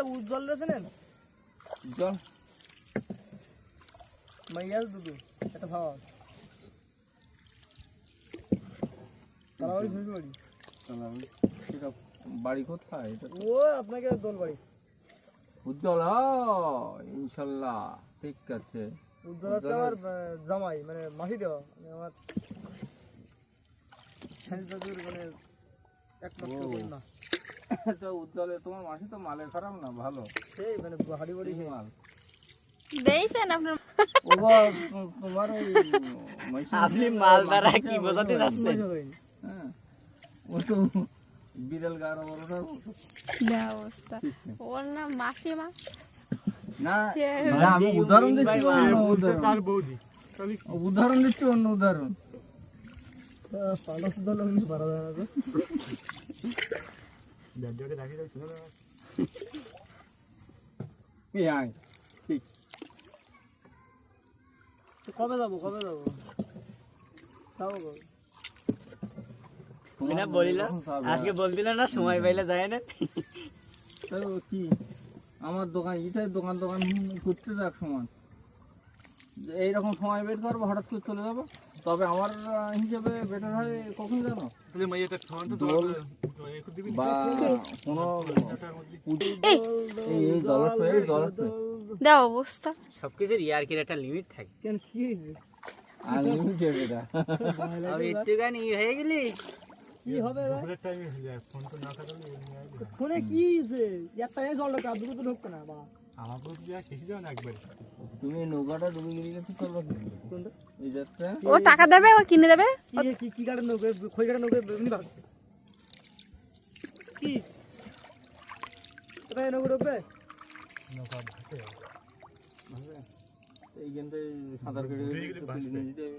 উজ্জ্বল রেছেন জল মাইয়াল দুদু এটা ভাবা তারাই শুরু করি সেটা বাড়ি কোথায় এটা ও আপনাকে দোল বাড়ি উজ্জ্বল ইনশাল্লাহ ঠিক আছে উজ্জ্বল হচ্ছে আমার জামাই মানে মাসি দেওয়া মানে আমার দাদুর মানে একমাত্র কন্যা তো উজ্জ্বলে তোমার মাসি তো মালের খারাপ না ভালো সেই মানে হাড়ি বাড়ি মাল দেইছেন আপনার তোমার আপনি মাল দ্বারা কি বোঝাতে যাচ্ছেন? হ্যাঁ ও তো বিড়াল গাড়ো বড়টার অবস্থা ওর নাম মাসিমা না না আমি উদাহরণ দিচ্ছি তার বৌদি উদাহরণ দিচ্ছি অন্য উদাহরণ পালাস দল আমি পারা যায় না তো ব্যান্ডকে ডাকি দাও শুনো এই আয় ঠিক কবে যাবো যাবো তুমি না বলিলা আজকে বলছিল না সময় পাইলে যায় না তাই কি আমার দোকান এটাই দোকান ঘুরতে যাক সময় এইরকম সময় বের করবো হঠাৎ করে চলে যাবো তবে আমার হিসেবে বেটার হয় কখন জানো বা কোনো দাও অবস্থা সবকিছুর ইয়ার্কির একটা লিমিট থাকে কেন কি হয়েছে আনলিমিটেড এটা আমি একটুখানি হয়ে গেলি কি হবে ফোনে কি হয়েছে একটা জল ঢোকা দুটো তো ঢুকতো না বা তুমি নৌকাটা ডুবে গেলে কি করবো এই যাত্রা ও টাকা দেবে ও কিনে দেবে কি কাটার নৌকে খই কাটার নৌকে এমনি ভাগ কি এটা নৌকে ঢুকবে এইখানটায় সাঁতার কেটে